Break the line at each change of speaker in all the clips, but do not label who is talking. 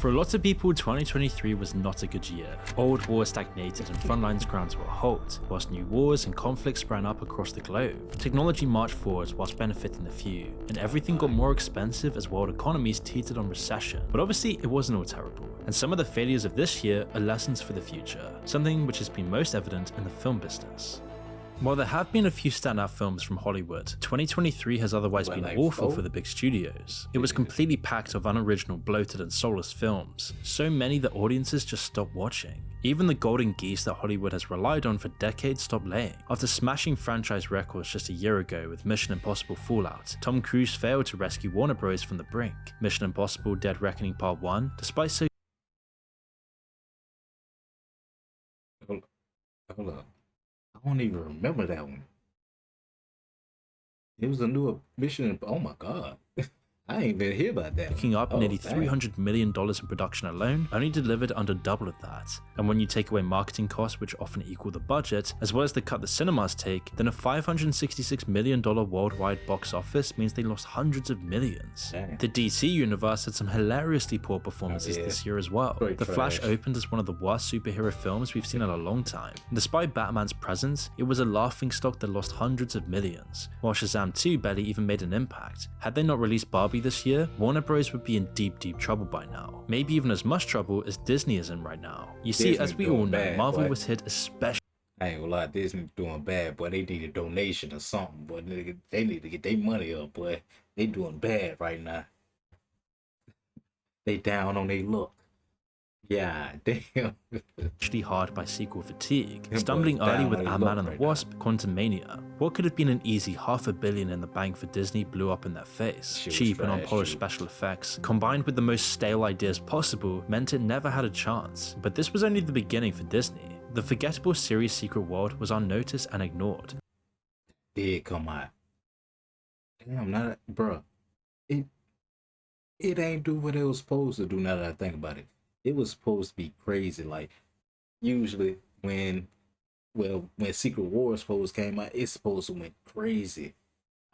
For a lot of people, 2023 was not a good year. Old wars stagnated and frontlines ground to a halt, whilst new wars and conflicts sprang up across the globe. Technology marched forwards whilst benefiting the few, and everything got more expensive as world economies teetered on recession. But obviously, it wasn't all terrible, and some of the failures of this year are lessons for the future, something which has been most evident in the film business. While there have been a few standout films from Hollywood, 2023 has otherwise been awful for the big studios. It was completely packed of unoriginal, bloated and soulless films, so many that audiences just stopped watching. Even the golden geese that Hollywood has relied on for decades stopped laying. After smashing franchise records just a year ago with Mission Impossible Fallout, Tom Cruise failed to rescue Warner Bros. From the brink. Mission Impossible Dead Reckoning Part 1, despite so
Hold up. I don't even remember that one. It was a new mission. Oh my god. I ain't even hear about that.
Picking up nearly $300 million in production alone, only delivered under double of that. And when you take away marketing costs, which often equal the budget, as well as the cut the cinemas take, then a $566 million worldwide box office means they lost hundreds of millions.
Dang.
The DC universe had some hilariously poor performances this year as well.
Straight
The Flash
trash.
opened as one of the worst superhero films we've seen in a long time. And despite Batman's presence, it was a laughingstock that lost hundreds of millions, while Shazam 2 barely even made an impact. Had they not released Barbie this year, Warner Bros. Would be in deep trouble by now. Maybe even as much trouble as Disney is in right now. You see,
Disney
as we
doing
all know,
bad,
Marvel
boy.
was hit especially
I ain't gonna lie, Disney doing bad, boy. They need a donation or something, boy. They need to get their money up, boy. They doing bad right now. They down on their look. Yeah, damn.
hard by sequel fatigue,
Yeah,
stumbling
boy,
early
down
with
on their
Ant-Man
luck
and the
right
Wasp, Quantumania. What could have been an easy $500 million in the bank for Disney blew up in their face.
Shit was
Cheap and
trash,
unpolished
dude.
special effects, combined with the most stale ideas possible, meant it never had a chance. But this was only the beginning for Disney. The forgettable series Secret World was unnoticed and ignored.
Did come out. Damn, not bruh. It ain't do what it was supposed to do now that I think about it. It was supposed to be crazy. Like usually when Secret Wars supposed came out, it's supposed to went crazy.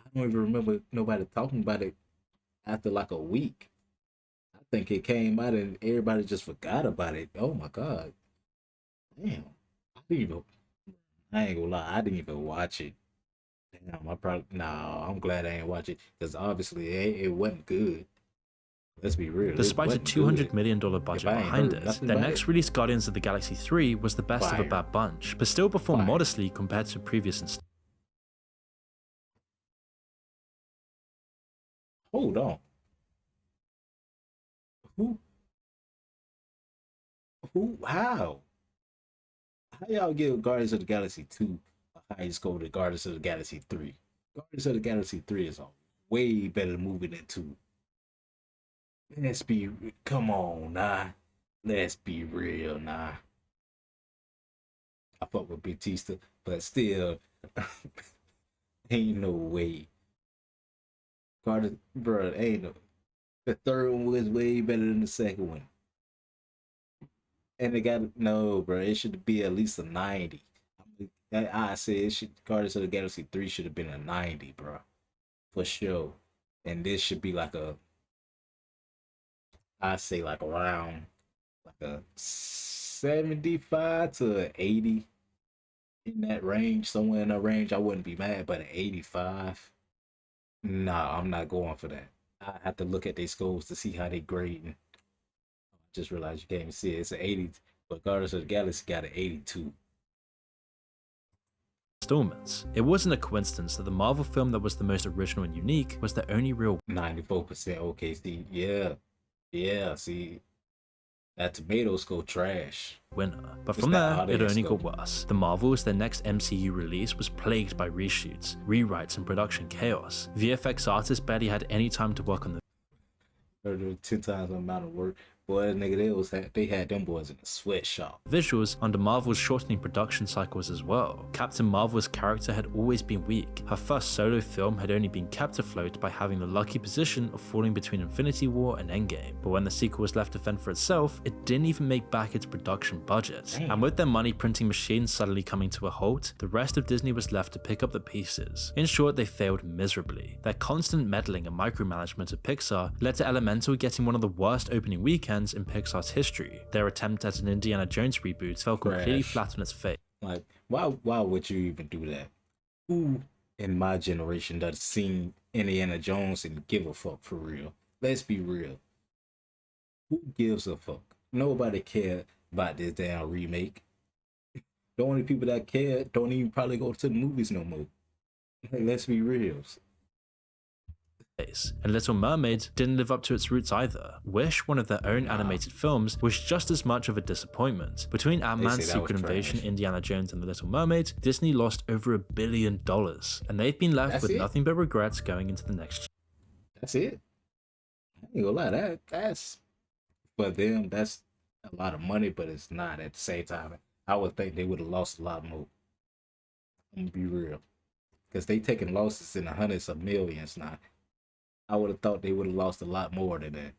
I don't even remember nobody talking about it after like a week. I think it came out and everybody just forgot about it. Oh my god. Damn. I ain't gonna lie, I didn't even watch it. Damn, I'm glad I ain't watch it because obviously it wasn't good. Let's be real.
Despite a $200 million budget
I ain't
behind
heard
it,
nothing
their
about
next
it.
release Guardians of the Galaxy 3 was the best of a
Fire.
bad bunch, but still performed
Fire.
modestly compared to previous installments.
Hold on. How? How y'all give Guardians of the Galaxy 2 a higher score than Guardians of the Galaxy 3? Guardians of the Galaxy 3 is a way better movie than 2. Come on, nah. Let's be real, nah. I fuck with Batista, but still, ain't no way. Guardians, bro, ain't no. The third one was way better than the second one. And they got no, bro. It should be at least a 90. I say it should. Guardians of the Galaxy 3 should have been a 90, bro, for sure. And this should be like a. I say like around like a 75 to 80 in that range, somewhere in that range. I wouldn't be mad, but an 85. Nah, I'm not going for that. I have to look at their scores to see how they grading. Just realized you can't even see it. It's an 80, but Guardians of the Galaxy got an 82.
Installments. It wasn't a coincidence that the Marvel film that was the most original and unique was the only real
94% OKC. Yeah, see, that tomato score trash.
winner. But
It's
from
that
there, it
audience
only
score.
got worse. The Marvels, their next MCU release, was plagued by reshoots, rewrites, and production chaos. VFX artists barely had any time to work on the
10 times the amount of work. Boy, nigga, they had them boys in a sweatshop.
visuals under Marvel's shortening production cycles as well. Captain Marvel's character had always been weak. Her first solo film had only been kept afloat by having the lucky position of falling between Infinity War and Endgame. But when the sequel was left to fend for itself, it didn't even make back its production budget.
Damn.
And with their money printing machine suddenly coming to a halt, the rest of Disney was left to pick up the pieces. In short, they failed miserably. Their constant meddling and micromanagement of Pixar led to elemental Elemental getting one of the worst opening weekends in Pixar's history. Their attempt at an Indiana Jones reboot fell completely flat on its face.
Like, why would you even do that? Who in my generation does seen Indiana Jones and give a fuck for real? Let's be real. Who gives a fuck? Nobody cared about this damn remake. The only people that care don't even probably go to the movies no more. Like, let's be real.
And Little Mermaid didn't live up to its roots either. Wish, one of their own animated films, was just as much of a disappointment. Between Ant-Man, Secret Invasion, Indiana Jones, and The Little Mermaid, Disney lost over $1 billion, and they've been left with nothing but regrets going into the next year.
That's it. I ain't gonna lie, that's for them, that's a lot of money, but it's not at the same time. I would think they would have lost a lot more. I'm gonna be real. Because they taking losses in the hundreds of millions now. I would have thought they would have lost a lot more than that.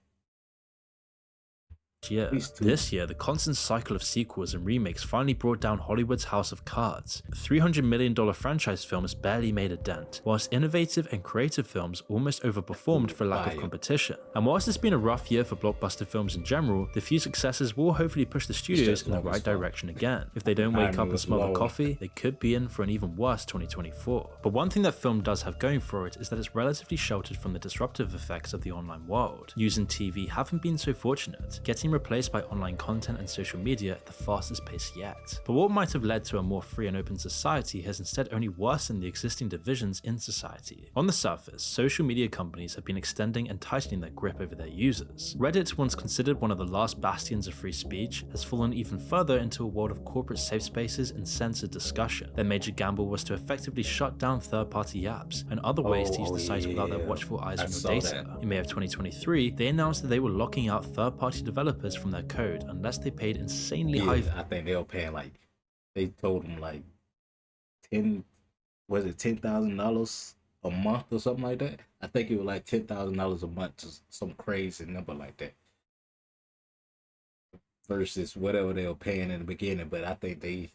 This year, the constant cycle of sequels and remakes finally brought down Hollywood's House of Cards. $300 million franchise films barely made a dent, whilst innovative and creative films almost overperformed for lack of competition. And whilst it's been a rough year for blockbuster films in general, the few successes will hopefully push the studios in the right direction again. If they don't wake up and smell the coffee, they could be in for an even worse 2024. But one thing that film does have going for it is that it's relatively sheltered from the disruptive effects of the online world. News and TV haven't been so fortunate, getting replaced by online content and social media at the fastest pace yet. But what might have led to a more free and open society has instead only worsened the existing divisions in society. On the surface, social media companies have been extending and tightening their grip over their users. Reddit, once considered one of the last bastions of free speech, has fallen even further into a world of corporate safe spaces and censored discussion. Their major gamble was to effectively shut down third-party apps and other ways to use the site without their watchful eyes on your data. In May of 2023, they announced that they were locking out third-party developers from their code unless they paid insanely high.
I think they were paying like, they told them like $10,000 a month or something like that. I think it was like $10,000 a month to some crazy number like that. Versus whatever they were paying in the beginning, but I think they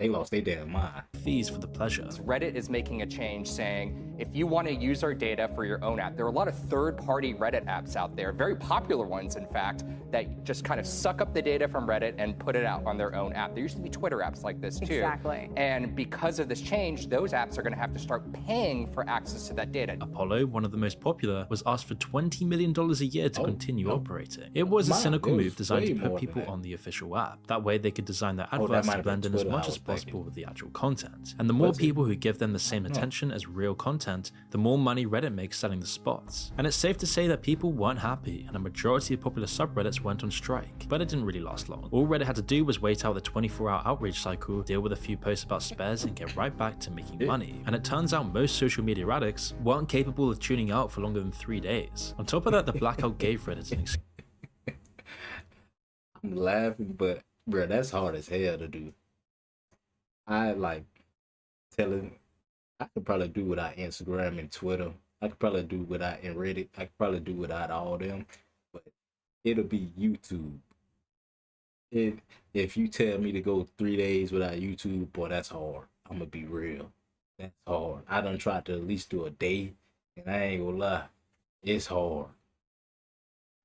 lost their damn mind.
Fees for the pleasure.
Reddit is making a change saying, if you want to use our data for your own app, there are a lot of third-party Reddit apps out there, very popular ones, in fact, that just kind of suck up the data from Reddit and put it out on their own app. There used to be Twitter apps like this, too.
Exactly.
And because of this change, those apps are going to have to start paying for access to that data.
Apollo, one of the most popular, was asked for $20 million a year to continue operating. It was a cynical move designed to put people on the official app. That way they could design their adverts to blend in as much as possible with the actual content. And the more people who give them the same attention as real content, the more money Reddit makes selling the spots. And it's safe to say that people weren't happy, and a majority of popular subreddits went on strike. But it didn't really last long. All Reddit had to do was wait out the 24-hour outrage cycle, deal with a few posts about spares, and get right back to making money. And it turns out most social media addicts weren't capable of tuning out for longer than 3 days. On top of that, the blackout gave Reddit an excuse.
I'm laughing, but bro, that's hard as hell to do. I like telling, I could probably do without Instagram and Twitter. I could probably do without Reddit. I could probably do without all them, but it'll be YouTube. If you tell me to go 3 days without YouTube, boy, that's hard. I'm gonna be real. That's hard. I done tried to at least do a day, and I ain't gonna lie, it's hard.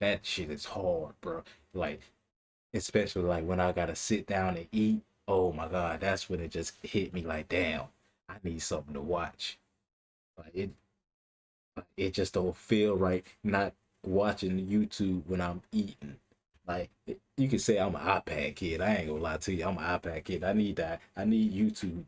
That shit is hard, bro. Like, especially like when I gotta sit down and eat. Oh my God, that's when it just hit me like, damn, I need something to watch. Like it just don't feel right not watching YouTube when I'm eating. Like, you can say I'm an iPad kid. I ain't gonna lie to you, I'm an iPad kid. I need that. I need YouTube.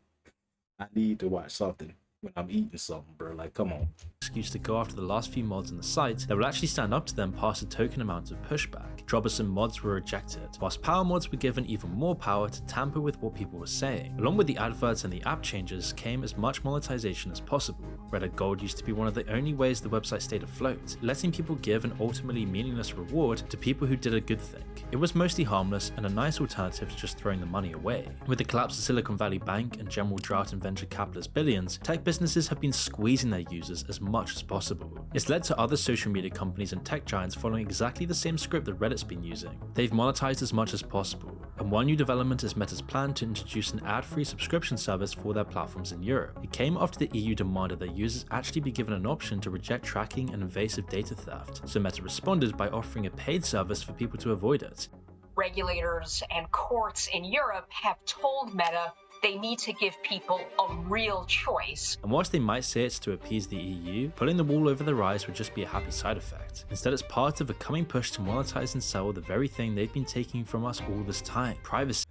I need to watch something when I'm eating something, bro. Like, come on.
Excuse to go after the last few mods on the site that will actually stand up to them past a token amount of pushback. Troublesome mods were rejected, whilst power mods were given even more power to tamper with what people were saying. Along with the adverts and the app changes came as much monetization as possible. Reddit Gold used to be one of the only ways the website stayed afloat, letting people give an ultimately meaningless reward to people who did a good thing. It was mostly harmless and a nice alternative to just throwing the money away. With the collapse of Silicon Valley Bank and general drought in venture capitalist billions, tech businesses have been squeezing their users as much as possible. It's led to other social media companies and tech giants following exactly the same script that Reddit's been using. They've monetized as much as possible, And one new development is Meta's plan to introduce an ad-free subscription service for their platforms in Europe. It came after the EU demanded that users actually be given an option to reject tracking and invasive data theft, so Meta responded by offering a paid service for people to avoid it.
Regulators and courts in Europe have told Meta they need to give people a real choice.
And whilst they might say it's to appease the EU, pulling the wool over their eyes would just be a happy side effect. Instead, it's part of a coming push to monetize and sell the very thing they've been taking from us all this time: privacy.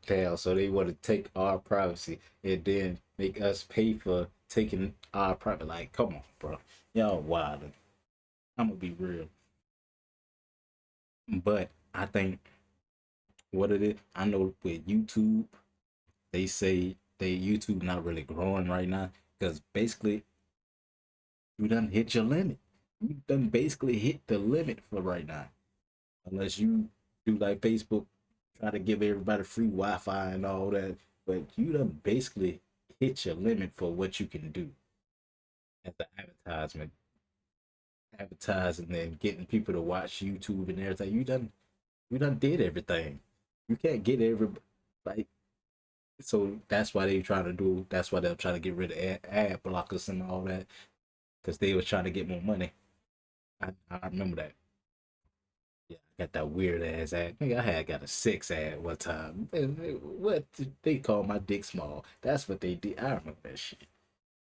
Damn, so they want to take our privacy and then make us pay for taking our privacy. Like, come on, bro. Y'all wild. I'm gonna be real. But I think what it is, I know with YouTube, they say YouTube not really growing right now because basically you done hit your limit. You done basically hit the limit for right now. Unless you do like Facebook, try to give everybody free Wi-Fi and all that, but you done basically hit your limit for what you can do as the advertising and getting people to watch YouTube and everything. You done did everything. You can't get everybody, like, so that's why they're trying to get rid of ad blockers and all that, because they was trying to get more money. I remember that. Yeah, I got that weird ass ad. Nigga, I got a sex ad one time. What they call my dick small? That's what they did. I remember that shit.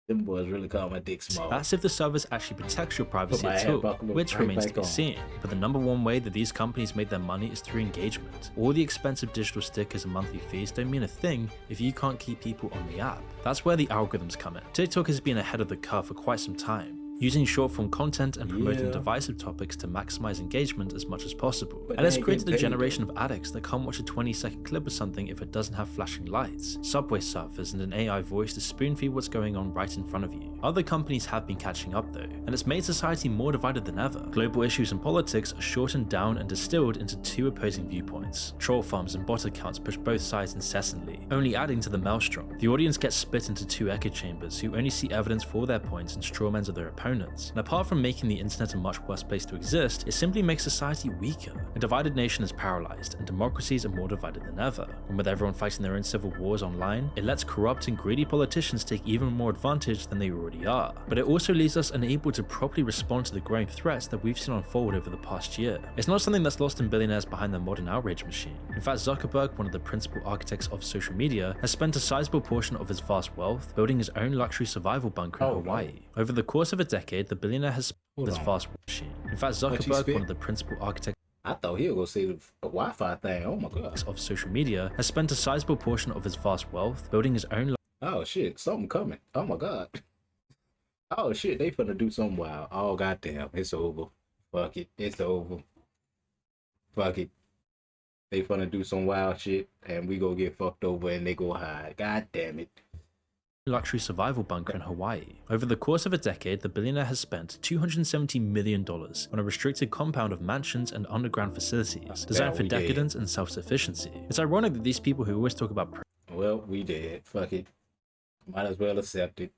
Them boys really call my dick small.
That's if the service actually protects your privacy at all, which remains to be seen. But the number one way that these companies make their money is through engagement. All the expensive digital stickers and monthly fees don't mean a thing if you can't keep people on the app. That's where the algorithms come in. TikTok has been ahead of the curve for quite some time, using short-form content and promoting divisive topics to maximize engagement as much as possible. And it's created a generation of addicts that can't watch a 20-second clip of something if it doesn't have flashing lights, subway surfers, and an AI voice to spoon-feed what's going on right in front of you. Other companies have been catching up though, and it's made society more divided than ever. Global issues and politics are shortened down and distilled into two opposing viewpoints. Troll farms and bot accounts push both sides incessantly, only adding to the maelstrom. The audience gets split into two echo chambers who only see evidence for their points and strawmans of their opponents. And apart from making the internet a much worse place to exist, it simply makes society weaker. A divided nation is paralyzed, and democracies are more divided than ever. And with everyone fighting their own civil wars online, it lets corrupt and greedy politicians take even more advantage than they already are. But it also leaves us unable to properly respond to the growing threats that we've seen unfold over the past year. It's not something that's lost in billionaires behind their modern outrage machine. In fact, Zuckerberg, one of the principal architects of social media, has spent a sizable portion of his vast wealth building his own luxury survival bunker in Hawaii. Over the course of a decade, the billionaire has spent his vast machine. In fact, Zuckerberg, one of the principal architects
I thought he was gonna say the Wi-Fi thing. Oh my god.
Of social media, has spent a sizable portion of his vast wealth building his own.
Oh shit, something coming. Oh my god. Oh shit, they finna do something wild. Oh goddamn, it's over. Fuck it, it's over. Fuck it. They finna do some wild shit, and we go get fucked over, and they go hide. God damn it.
Luxury survival bunker in Hawaii. Over the course of a decade, the billionaire has spent $270 million on a restricted compound of mansions and underground facilities designed for decadence and self-sufficiency. It's ironic that these people who always talk about
well, we did. Fuck it. Might as well accept it.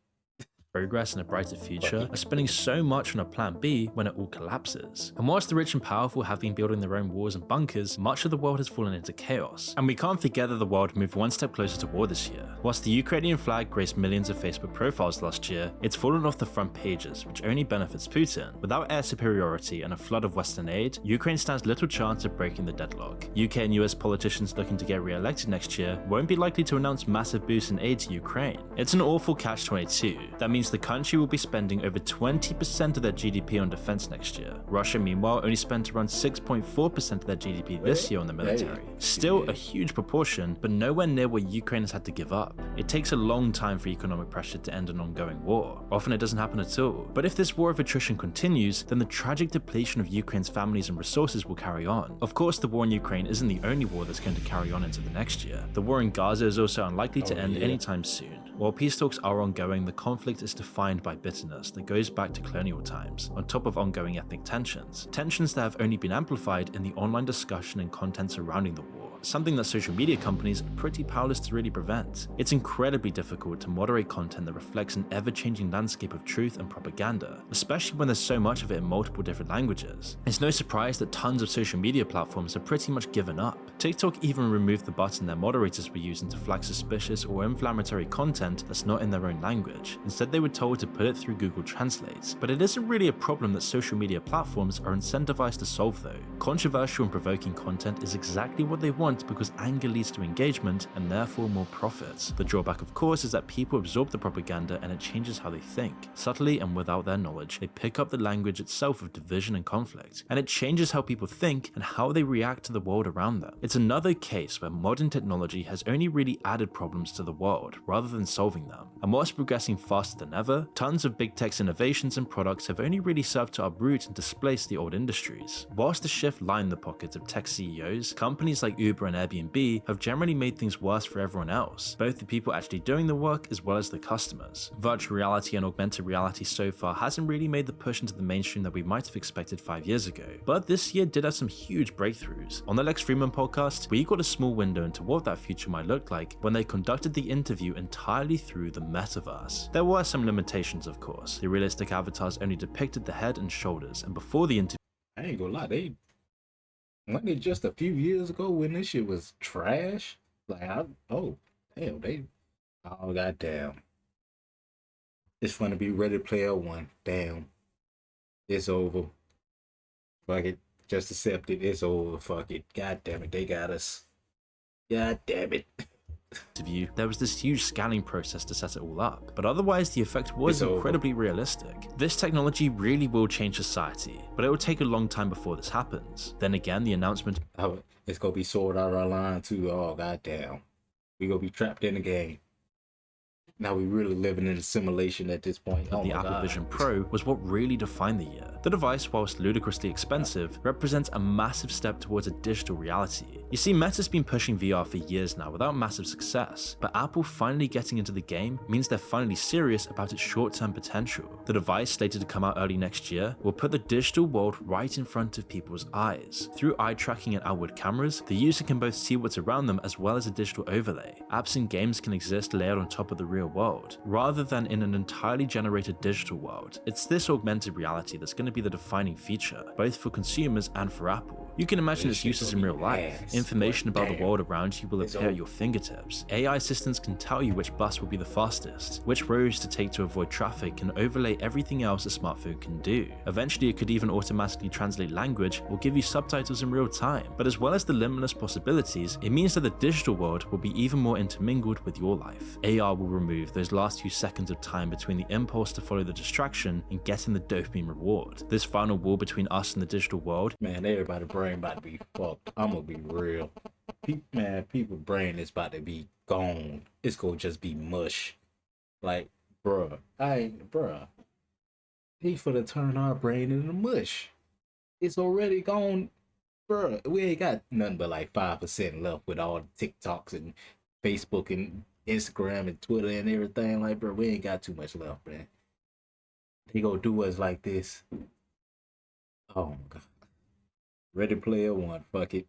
Progress and a brighter future are spending so much on a plan B when it all collapses. And whilst the rich and powerful have been building their own walls and bunkers, much of the world has fallen into chaos. And we can't forget that the world moved one step closer to war this year. Whilst the Ukrainian flag graced millions of Facebook profiles last year, it's fallen off the front pages, which only benefits Putin. Without air superiority and a flood of Western aid, Ukraine stands little chance of breaking the deadlock. UK and US politicians looking to get re-elected next year won't be likely to announce massive boosts in aid to Ukraine. It's an awful catch-22. That means the country will be spending over 20% of their GDP on defense next year. Russia, meanwhile, only spent around 6.4% of their GDP this year on the military. Still a huge proportion, but nowhere near what Ukraine has had to give up. It takes a long time for economic pressure to end an ongoing war. Often it doesn't happen at all. But if this war of attrition continues, then the tragic depletion of Ukraine's families and resources will carry on. Of course, the war in Ukraine isn't the only war that's going to carry on into the next year. The war in Gaza is also unlikely to end anytime soon. While peace talks are ongoing, the conflict is defined by bitterness that goes back to colonial times, on top of ongoing ethnic tensions. Tensions that have only been amplified in the online discussion and content surrounding the war. something that social media companies are pretty powerless to really prevent. It's incredibly difficult to moderate content that reflects an ever-changing landscape of truth and propaganda, especially when there's so much of it in multiple different languages. It's no surprise that tons of social media platforms have pretty much given up. TikTok even removed the button their moderators were using to flag suspicious or inflammatory content that's not in their own language. Instead, they were told to put it through Google Translate. But it isn't really a problem that social media platforms are incentivized to solve though. Controversial and provoking content is exactly what they want because anger leads to engagement and therefore more profits. The drawback of course is that people absorb the propaganda and it changes how they think. Subtly and without their knowledge, they pick up the language itself of division and conflict, and it changes how people think and how they react to the world around them. It's another case where modern technology has only really added problems to the world rather than solving them. And whilst progressing faster than ever, tons of big tech's innovations and products have only really served to uproot and displace the old industries. Whilst the shift lined the pockets of tech CEOs, companies like Uber and Airbnb have generally made things worse for everyone else, both the people actually doing the work as well as the customers. Virtual reality and augmented reality so far hasn't really made the push into the mainstream that we might have expected 5 years ago, but this year did have some huge breakthroughs. On the Lex Fridman podcast, we got a small window into what that future might look like when they conducted the interview entirely through the metaverse. There were some limitations of course. The realistic avatars only depicted the head and shoulders, and before the interview
I ain't gonna lie, wasn't it just a few years ago when this shit was trash? Oh goddamn. It's fun to be Ready Player One. Damn. It's over. Fuck it. Just accept it. It's over. Fuck it. God damn it. They got us. God damn it.
interview, there was this huge scanning process to set it all up, but otherwise the effect was incredibly realistic. This technology really will change society, but it will take a long time before this happens. Then again, the announcement
it's gonna be Sword Art Online too. Oh goddamn. We gonna be trapped in the game. Now we really living in a simulation at this point.
of the Apple Vision Pro was what really defined the year. The device, whilst ludicrously expensive, represents a massive step towards a digital reality. You see, Meta's been pushing VR for years now without massive success, but Apple finally getting into the game means they're finally serious about its short-term potential. The device, slated to come out early next year, will put the digital world right in front of people's eyes. Through eye tracking and outward cameras, the user can both see what's around them as well as a digital overlay. Apps and games can exist layered on top of the real world, rather than in an entirely generated digital world. It's this augmented reality that's going to be the defining feature, both for consumers and for Apple. You can imagine its uses in real life. Information about the world around you will appear at your fingertips. AI assistants can tell you which bus will be the fastest, which roads to take to avoid traffic, and overlay everything else a smartphone can do. Eventually, it could even automatically translate language or give you subtitles in real time. But as well as the limitless possibilities, it means that the digital world will be even more intermingled with your life. AR will remove those last few seconds of time between the impulse to follow the distraction and getting the dopamine reward. This final wall between us and the digital world,
man, everybody's brain about to be fucked. I'm gonna be real. People's brain is about to be gone. It's gonna just be mush. Like, bruh, he finna turn our brain into mush. It's already gone, bruh. We ain't got nothing but like 5% left with all the TikToks and Facebook and Instagram and Twitter and everything. Like, bro, we ain't got too much left, man. They gonna do us like this. Oh my god. Ready Player One. Fuck it.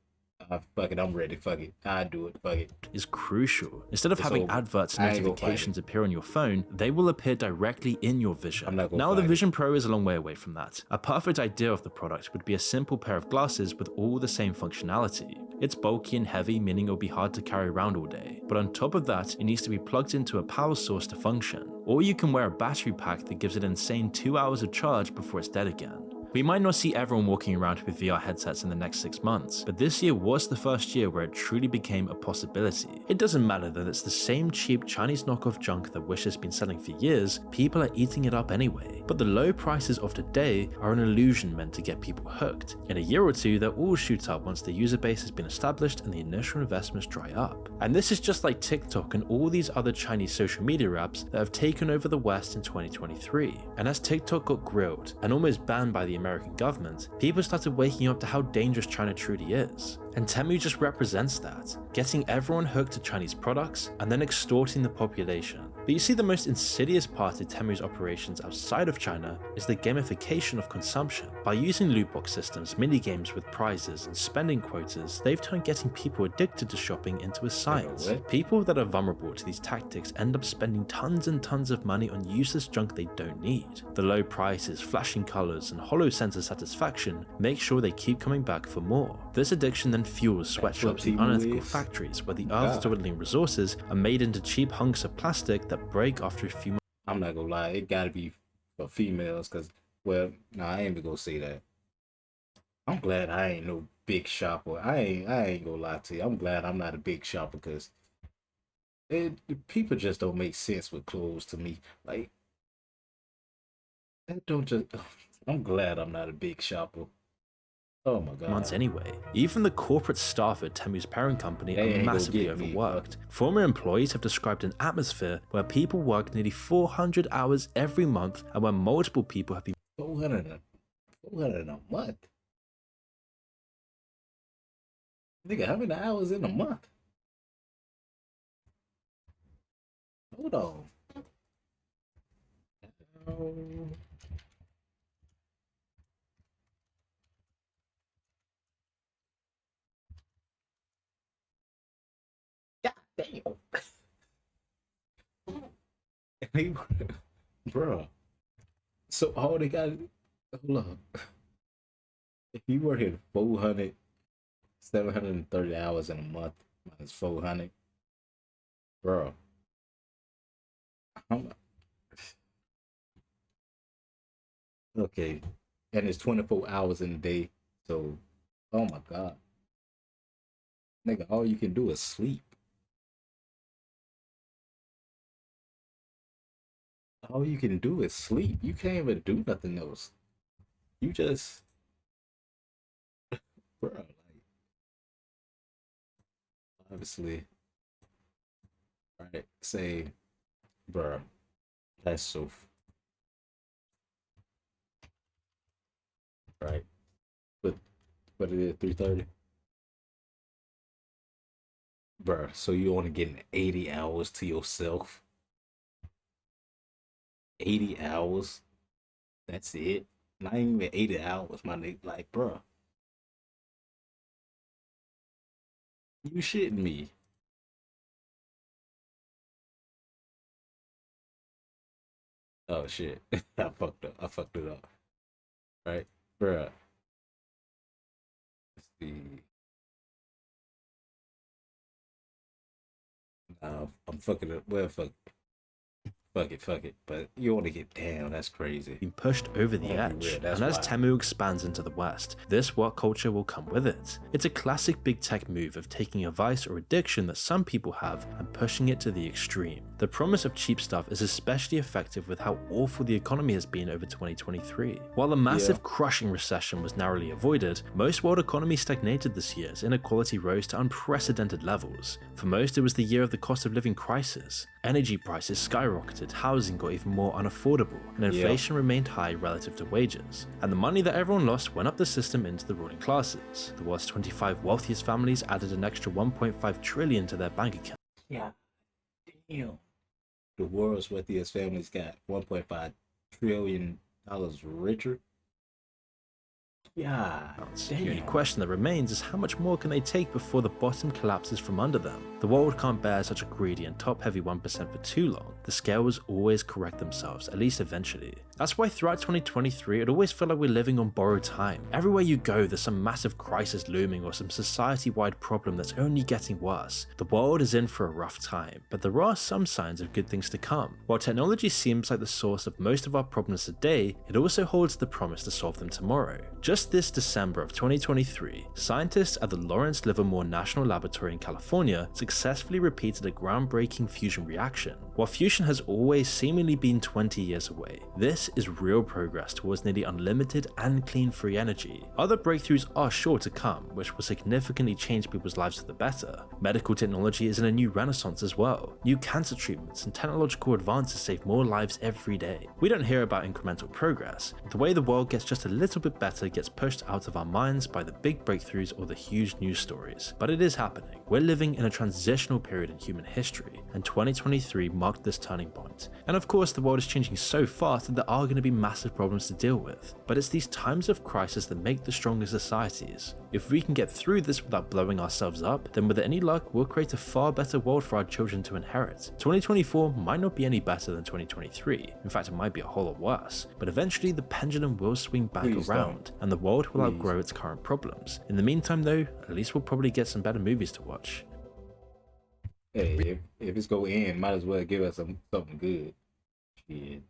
Fuck it. I'm ready. Fuck it. I do it. Fuck it.
is crucial. Instead of having adverts and
I ain't gonna
notifications appear on your phone, they will appear directly in your vision.
I'm not gonna
Now the
fight it.
Vision Pro is a long way away from that. A perfect idea of the product would be a simple pair of glasses with all the same functionality. It's bulky and heavy, meaning it'll be hard to carry around all day. But on top of that, it needs to be plugged into a power source to function. Or you can wear a battery pack that gives it an insane 2 hours of charge before it's dead again. We might not see everyone walking around with VR headsets in the next 6 months, but this year was the first year where it truly became a possibility. It doesn't matter that it's the same cheap Chinese knockoff junk that Wish has been selling for years, people are eating it up anyway. But the low prices of today are an illusion meant to get people hooked. In a year or two, they'll all shoot up once the user base has been established and the initial investments dry up. And this is just like TikTok and all these other Chinese social media apps that have taken over the West in 2023. And as TikTok got grilled and almost banned by the American government, people started waking up to how dangerous China truly is. And Temu just represents that, getting everyone hooked to Chinese products and then extorting the population. But you see, the most insidious part of Temu's operations outside of China is the gamification of consumption. By using loot box systems, mini-games with prizes, and spending quotas, they've turned getting people addicted to shopping into a science. People that are vulnerable to these tactics end up spending tons and tons of money on useless junk they don't need. The low prices, flashing colors, and hollow sense of satisfaction make sure they keep coming back for more. This addiction then fuels sweatshops and unethical factories where the Earth's dwindling resources are made into cheap hunks of plastic that break after a few months.
I'm not gonna lie, it gotta be for females, cause well, nah, I ain't even gonna say that. I'm glad I ain't no big shopper. I ain't gonna lie to you. I'm glad I'm not a big shopper, cause people just don't make sense with clothes to me. Like that don't just. I'm glad I'm not a big shopper. Oh my god.
Months anyway. Even the corporate staff at Temu's parent company are massively overworked. Former employees have described an atmosphere where people work nearly 400 hours every month and where multiple people have been
400 a month. Nigga, how many hours in a month? Hold on. Damn. Bro. So all they got, hold up. If you were here 730 hours in a month minus 400, bro. Okay. And it's 24 hours in a day. So, oh my god. Nigga, all you can do is sleep. All you can do is sleep. You can't even do nothing else. You just, bro, like, obviously, right? Say, bro, that's so, right? But it is 3:30, bro. So you only getting 80 hours to yourself. 80 hours. That's it. Not even 80 hours, my nigga. Like, bro. You shitting me. Oh shit. I fucked up. I fucked it up. Right? Bruh. Let's see. I'm fucking it. Well, fuck it. But you want to get down, that's crazy.
Been pushed over the edge, and as Temu expands into the West, this work culture will come with it. It's a classic big tech move of taking a vice or addiction that some people have and pushing it to the extreme. The promise of cheap stuff is especially effective with how awful the economy has been over 2023. While the massive crushing recession was narrowly avoided, most world economies stagnated this year as inequality rose to unprecedented levels. For most, it was the year of the cost of living crisis. Energy prices skyrocketed, housing got even more unaffordable, and inflation remained high relative to wages. And the money that everyone lost went up the system into the ruling classes. The world's 25 wealthiest families added an extra 1.5 trillion to their bank account.
Yeah, damn. The world's wealthiest families got $1.5 trillion richer. Yeah,
the only question that remains is how much more can they take before the bottom collapses from under them? The world can't bear such a greedy and top-heavy 1% for too long. The scales always correct themselves, at least eventually. That's why throughout 2023, it always felt like we're living on borrowed time. Everywhere you go, there's some massive crisis looming or some society-wide problem that's only getting worse. The world is in for a rough time, but there are some signs of good things to come. While technology seems like the source of most of our problems today, it also holds the promise to solve them tomorrow. Just this December of 2023, scientists at the Lawrence Livermore National Laboratory in California successfully repeated a groundbreaking fusion reaction. While fusion has always seemingly been 20 years away, this is real progress towards nearly unlimited and clean free energy. Other breakthroughs are sure to come, which will significantly change people's lives for the better. Medical technology is in a new renaissance as well. New cancer treatments and technological advances save more lives every day. We don't hear about incremental progress. The way the world gets just a little bit better gets pushed out of our minds by the big breakthroughs or the huge news stories. But it is happening. We're living in a transitional period in human history, and 2023 marked this turning point. And of course, the world is changing so fast that there are going to be massive problems to deal with. But it's these times of crisis that make the strongest societies. If we can get through this without blowing ourselves up, then with any luck, we'll create a far better world for our children to inherit. 2024 might not be any better than 2023. In fact, it might be a whole lot worse. But eventually, the pendulum will swing back around, and the world will outgrow its current problems. In the meantime, though, at least we'll probably get some better movies to watch.
Hey, if it's gonna end, might as well give us something good. Shit.